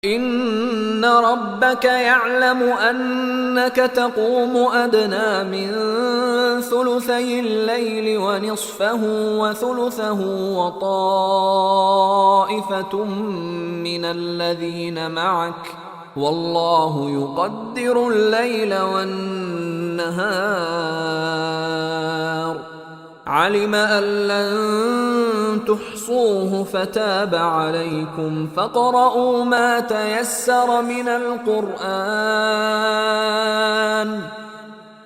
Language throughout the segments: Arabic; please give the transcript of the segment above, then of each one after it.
إن ربك يعلم أنك تقوم أدنى من ثلثي الليل ونصفه وثلثه وطائفة من الذين معك، والله يقدر الليل والنهار. علم أن لن تحصوه فتاب عليكم فاقرؤوا ما تيسر من القرآن.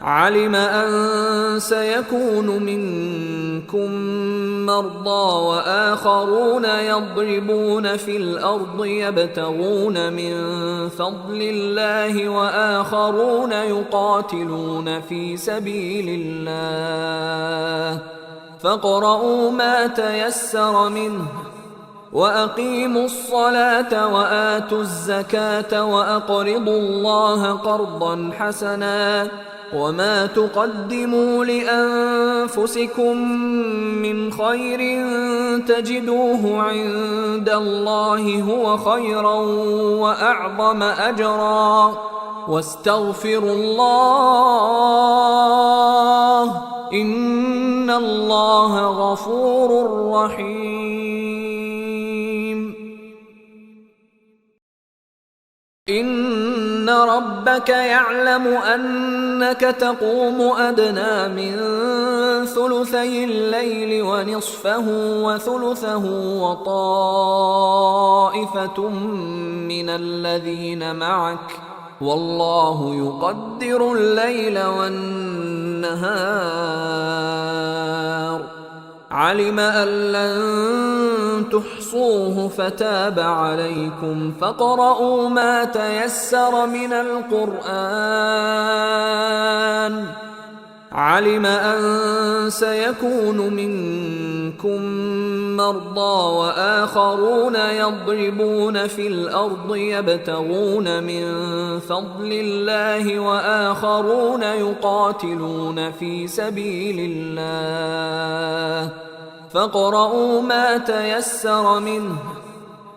علم أن سيكون منكم مرضى وآخرون يضربون في الأرض يبتغون من فضل الله وآخرون يقاتلون في سبيل الله، فاقرؤوا ما تيسر منه وأقيموا الصلاة وآتوا الزكاة وأقرضوا الله قرضا حسنا، وما تقدموا لأنفسكم من خير تجدوه عند الله هو خيرا وأعظم أجرا، واستغفروا الله إن الله غفور رحيم. إن ربك يعلم أنك تقوم أدنى من ثلثي الليل ونصفه وثلثه وطائفة من الذين معك، والله يقدر الليل والنهار. علم أن لن تحصوه فتاب عليكم فاقرؤوا ما تيسر من القرآن. علم أن سيكون منكم مرضى وآخرون يضربون في الأرض يبتغون من فضل الله وآخرون يقاتلون في سبيل الله، فاقرؤوا ما تيسر منه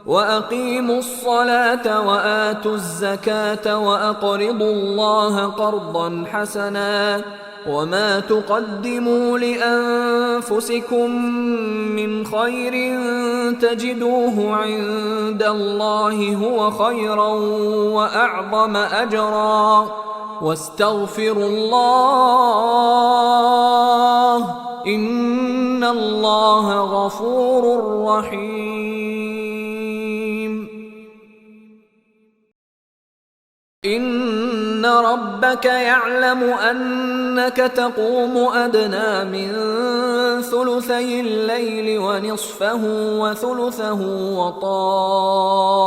وأقيموا الصلاة وآتوا الزكاة وأقرضوا الله قرضا حسنا، وما تقدموا لأنفسكم من خير تجدوه عند الله هو خيرا وأعظم أجرا، واستغفروا الله إن الله غفور رحيم. إن ربك يعلم أنك تقوم أدنى من ثلثي الليل ونصفه وثلثه وطائفة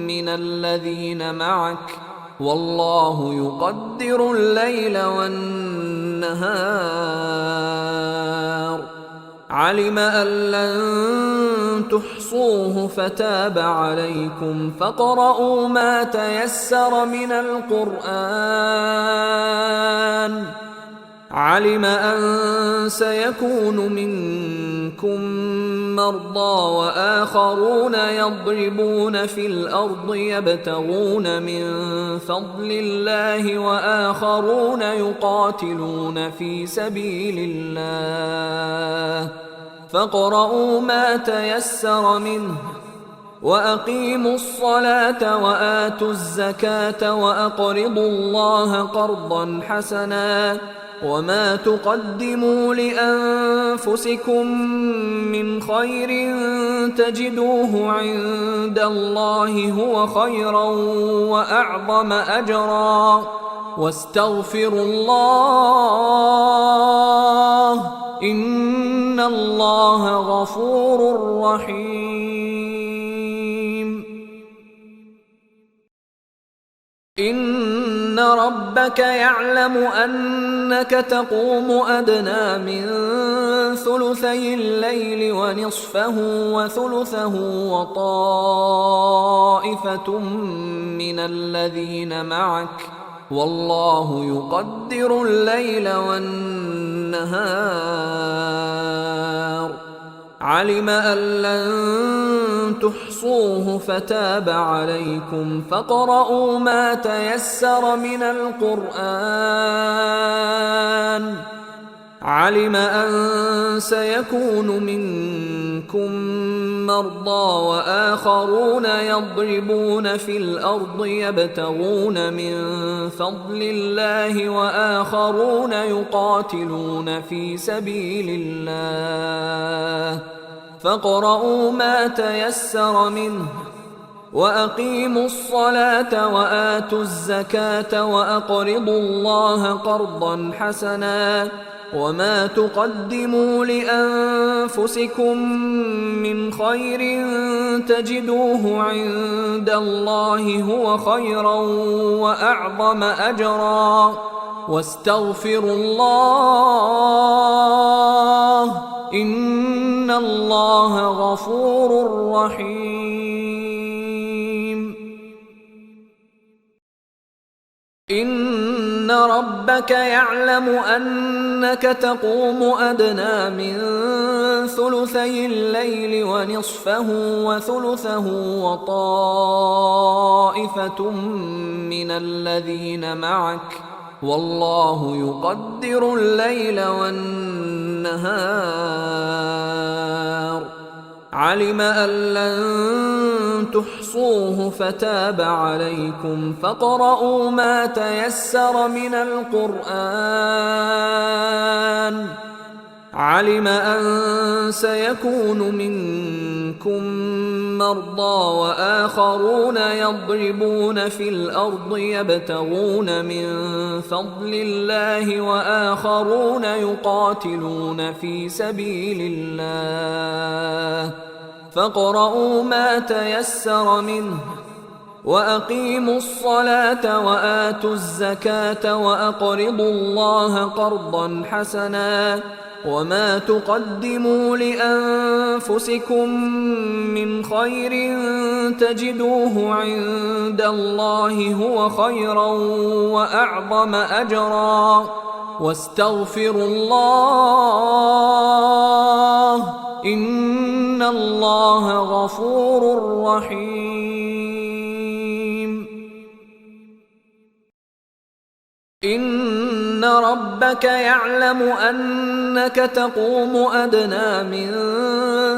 من الذين معك، والله يقدر الليل والنهار. علم أن لن تحصوه فتاب عليكم فاقرؤوا ما تيسر من القرآن. علم أن سيكون منكم مرضى وآخرون يضربون في الأرض يبتغون من فضل الله وآخرون يقاتلون في سبيل الله، فاقرؤوا ما تيسر منه وأقيموا الصلاة وآتوا الزكاة وأقرضوا الله قرضا حسنا، وما تقدموا لأنفسكم من خير تجدوه عند الله هو خيرا وأعظم أجرا، واستغفروا الله إن الله غفور رحيم. إن ربك يعلم أنك تقوم أدنى من ثلثي الليل ونصفه وثلثه وطائفة من الذين معك، والله يقدر الليل والنهار. علم أن لن تحصوه فتاب عليكم فاقرؤوا ما تيسر من القرآن. علم أن سيكون منكم مرضى وآخرون يضربون في الأرض يبتغون من فضل الله وآخرون يقاتلون في سبيل الله فاقرؤوا ما تيسر منه وأقيموا الصلاة وآتوا الزكاة وأقرضوا الله قرضا حسنا وما تقدموا لأنفسكم من خير تجدوه عند الله هو خيرا وأعظم أجرا واستغفروا الله إن الله غفور رحيم. إن ربك يعلم أنك تقوم أدنى من ثلثي الليل ونصفه وثلثه وطائفة من الذين معك والله يقدر الليل والنهار. علم أن لن تحصوه فتاب عليكم فاقرؤوا ما تيسر من القرآن. علم أن سيكون منكم مرضى وآخرون يضربون في الأرض يبتغون من فضل الله وآخرون يقاتلون في سبيل الله فاقرؤوا ما تيسر منه وأقيموا الصلاة وآتوا الزكاة وأقرضوا الله قرضا حسنا وما تقدموا لأنفسكم من خير تجدوه عند الله هو خيرا وأعظم أجرا واستغفروا الله إن الله غفور رحيم. إن ربك يعلم أنك تقوم أدنى من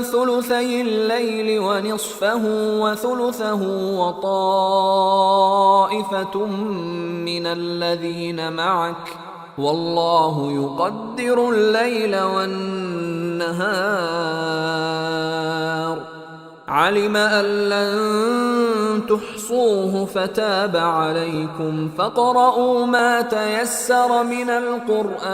ثلثي الليل ونصفه وثلثه وطائفة من الذين معك والله يقدر الليل والنهار. علم أن لن تحصوه فتاب عليكم فاقرؤوا ما تيسر من القرآن.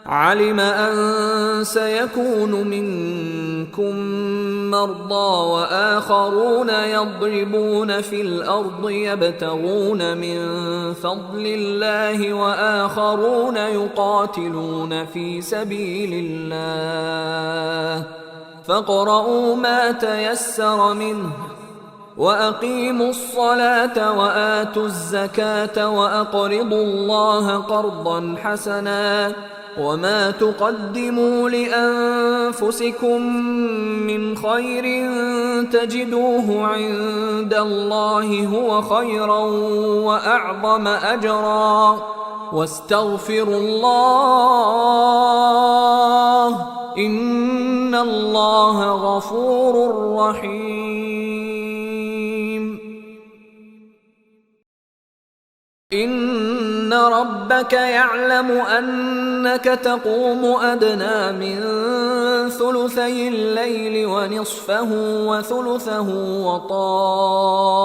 علم أن سيكون منكم مرضى وآخرون يضربون في الأرض يبتغون من فضل الله وآخرون يقاتلون في سبيل الله فاقرؤوا ما تيسر منه وأقيموا الصلاة وآتوا الزكاة وأقرضوا الله قرضا حسنا وما تقدموا لأنفسكم من خير تجدوه عند الله هو خيرا وأعظم أجرا واستغفروا الله إن الله غفور رحيم. إن ربك يعلم أنك تقوم أدنى من ثلثي الليل ونصفه وثلثه وطائفة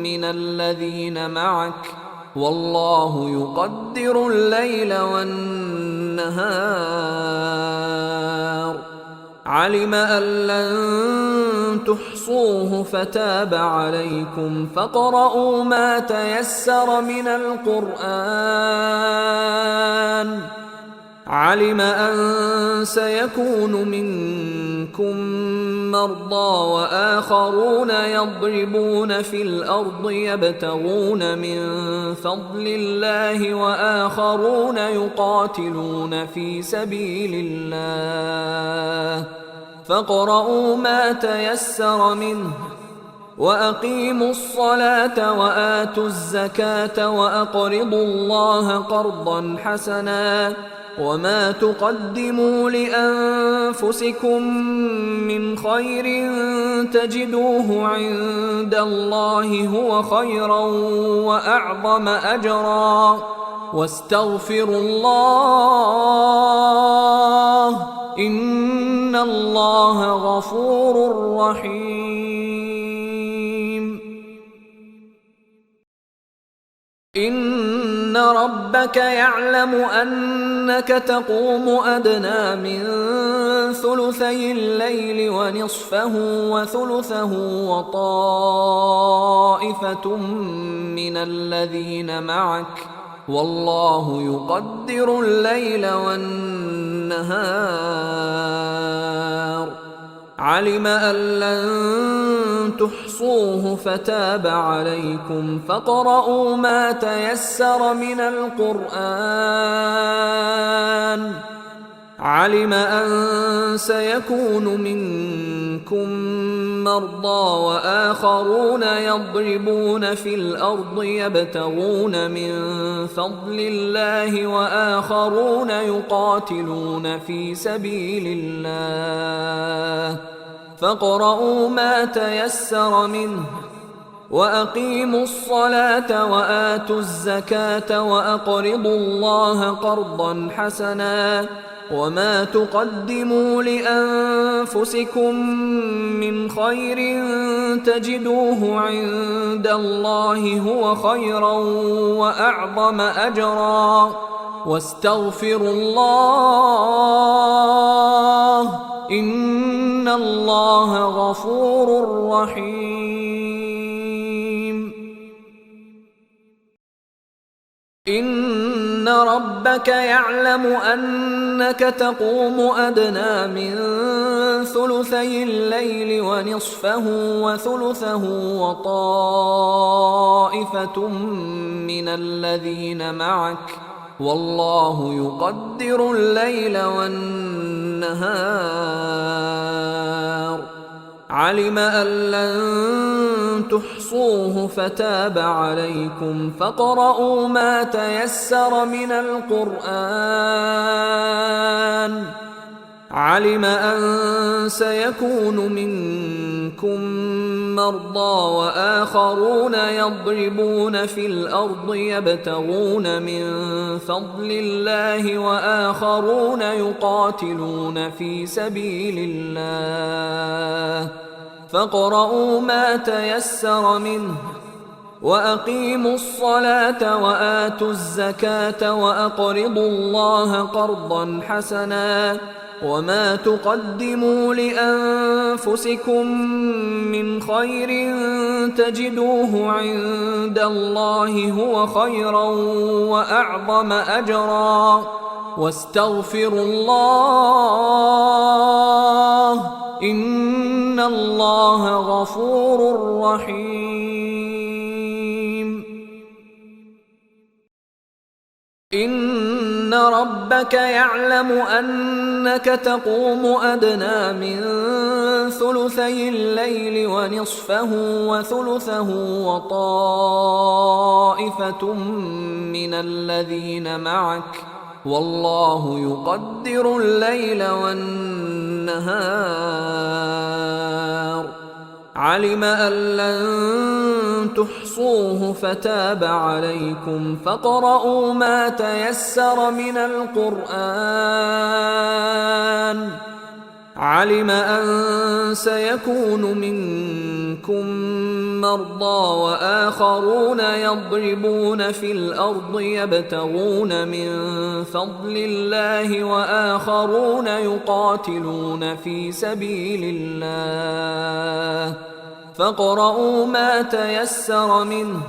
من الذين معك والله يقدر الليل والنهار. علم أن لن تحصوه فتاب عليكم فاقرؤوا ما تيسر من القرآن. علم أن سيكون منكم مرضى وآخرون يضربون في الأرض يبتغون من فضل الله وآخرون يقاتلون في سبيل الله فاقرؤوا ما تيسر منه وأقيموا الصلاة وآتوا الزكاة وأقرضوا الله قرضا حسنا وما تقدموا لأنفسكم من خير تجدوه عند الله هو خيرا وأعظم أجرا واستغفروا الله إن الله غفور رحيم. إن ربك يعلم أنك تقوم أدنى من ثلثي الليل ونصفه وثلثه وطائفة من الذين معك والله يقدر الليل والنهار علم أن لن تحصوه فتاب عليكم فاقرؤوا ما تيسر من القرآن علم أن سيكون منكم مرضى وآخرون يضربون في الأرض يبتغون من فضل الله وآخرون يقاتلون في سبيل الله فاقرؤوا ما تيسر منه وأقيموا الصلاة وآتوا الزكاة وأقرضوا الله قرضا حسنا وما تقدموا لأنفسكم من خير تجدوه عند الله هو خيرا وأعظم أجرا واستغفروا الله إن الله غفور رحيم. إن ربك يعلم أنك تقوم أدنى من ثلثي الليل ونصفه وثلثه وطائفة من الذين معك والله يقدر الليل والنهار علم أن لن تحصوه فتاب عليكم فاقرؤوا ما تيسر من القرآن علم أن سيكون منكم مرضى وآخرون يضربون في الأرض يبتغون من فضل الله وآخرون يقاتلون في سبيل الله فاقرؤوا ما تيسر منه وأقيموا الصلاة وآتوا الزكاة وأقرضوا الله قرضا حسنا وما تقدموا لأنفسكم من خير تجدوه عند الله هو خيرا وأعظم أجرا واستغفروا الله إن الله غفور رحيم. إن ربك يعلم أنك تقوم أدنى من ثلثي الليل ونصفه وثلثه وطائفة من الذين معك والله يقدر الليل والنهار علم أن لن تحصوه فتاب عليكم فاقرؤوا ما تيسر من القرآن علم أن سيكون منكم مرضى وآخرون يضربون في الأرض يبتغون من فضل الله وآخرون يقاتلون في سبيل الله فاقرؤوا ما تيسر منه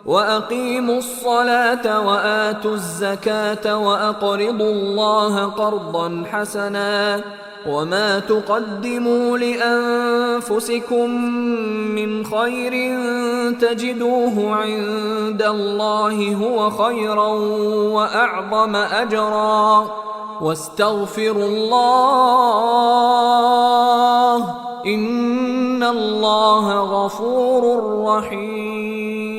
وأقيموا الصلاة وآتوا الزكاة وأقرضوا الله قرضا حسنا وما تقدموا لأنفسكم من خير تجدوه عند الله هو خيرا وأعظم أجرا واستغفروا الله إن الله غفور رحيم.